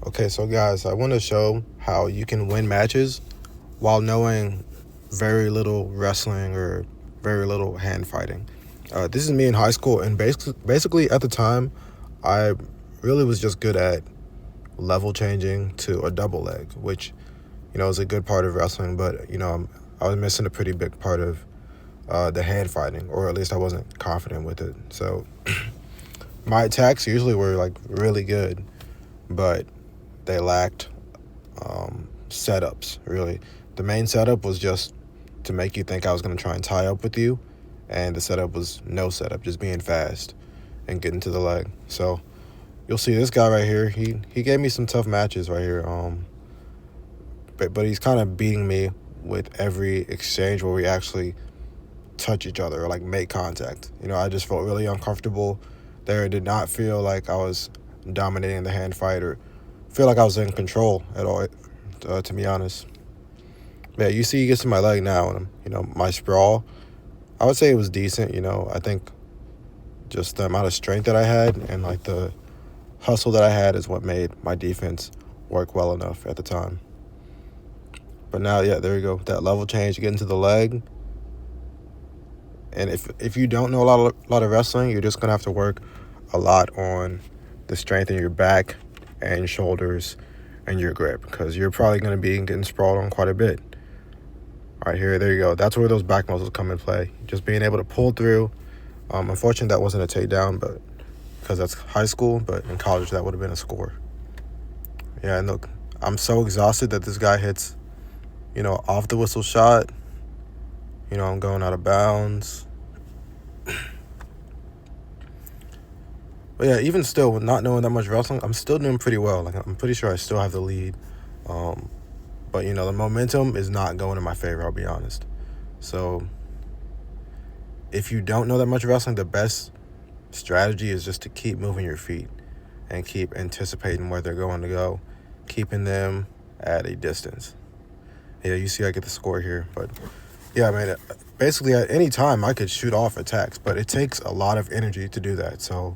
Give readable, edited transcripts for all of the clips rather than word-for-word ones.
Okay, so guys, I want to show how you can win matches while knowing very little wrestling or very little hand fighting. This is me in high school, and basically at the time, I really was just good at level changing to a double leg, which is a good part of wrestling. But I was missing a pretty big part of the hand fighting, or at least I wasn't confident with it. So my attacks usually were like really good, but they lacked setups, really. The main setup was just to make you think I was going to try and tie up with you, and the setup was no setup, just being fast and getting to the leg. So you'll see this guy right here, he gave me some tough matches right here, but he's kind of beating me with every exchange where we actually touch each other or like make contact. I just felt really uncomfortable there. It did not feel like I was dominating the hand fight or feel like I was in control at all, to be honest. Yeah, you see he gets to my leg now, and my sprawl, I would say it was decent. I think just the amount of strength that I had and like the hustle that I had is what made my defense work well enough at the time. But now, yeah, there you go. That level change, you get into the leg. And if you don't know a lot of wrestling, you're just going to have to work a lot on the strength in your back and your shoulders and your grip, because you're probably going to be getting sprawled on quite a bit. All right, there you go. That's where those back muscles come in play. Just being able to pull through. Unfortunately, that wasn't a takedown, but because that's high school, but in college, that would have been a score. Yeah, and look, I'm so exhausted that this guy hits, off the whistle shot. I'm going out of bounds. But yeah, even still, with not knowing that much wrestling, I'm still doing pretty well. Like, I'm pretty sure I still have the lead. But, the momentum is not going in my favor, I'll be honest. So if you don't know that much wrestling, the best strategy is just to keep moving your feet and keep anticipating where they're going to go, keeping them at a distance. Yeah, you see I get the score here. But, yeah, man, basically at any time I could shoot off attacks, but it takes a lot of energy to do that. So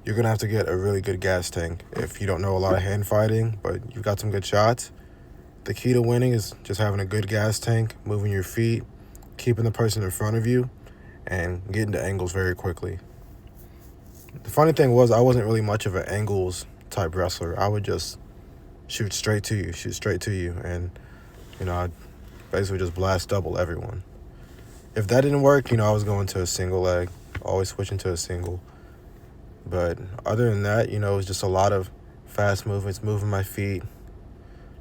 you're going to have to get a really good gas tank if you don't know a lot of hand fighting, but you've got some good shots. The key to winning is just having a good gas tank, moving your feet, keeping the person in front of you, and getting to angles very quickly. The funny thing was, I wasn't really much of an angles type wrestler. I would just shoot straight to you, and I'd basically just blast double everyone. If that didn't work, I was going to a single leg, always switching to a single. But other than that, it was just a lot of fast movements, moving my feet,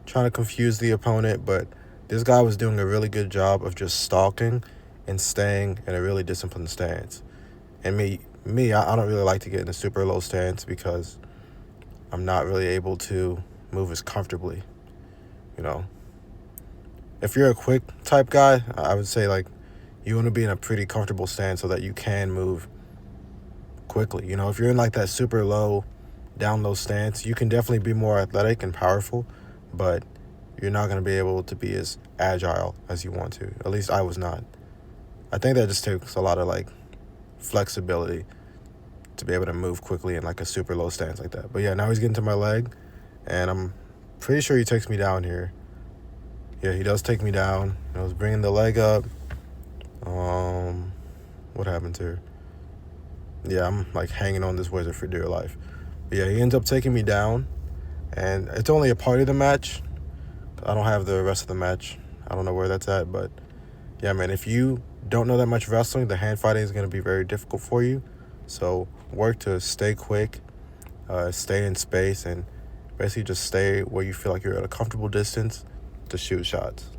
trying to confuse the opponent. But this guy was doing a really good job of just stalking and staying in a really disciplined stance. And me, I don't really like to get in a super low stance because I'm not really able to move as comfortably. If you're a quick type guy, I would say like you want to be in a pretty comfortable stance so that you can move quickly. If you're in like that super low, down low stance, you can definitely be more athletic and powerful, but you're not going to be able to be as agile as you want to. At least I was not. I think that just takes a lot of like flexibility to be able to move quickly in like a super low stance like that. But yeah, now he's getting to my leg, and I'm pretty sure he takes me down here. Yeah, he does take me down. I was bringing the leg up. What happened here? Yeah, I'm like hanging on this wizard for dear life. But yeah, he ends up taking me down, and it's only a part of the match. I don't have the rest of the match. I don't know where that's at, but yeah, man, if you don't know that much wrestling, the hand fighting is going to be very difficult for you. So work to stay quick, stay in space, and basically just stay where you feel like you're at a comfortable distance to shoot shots.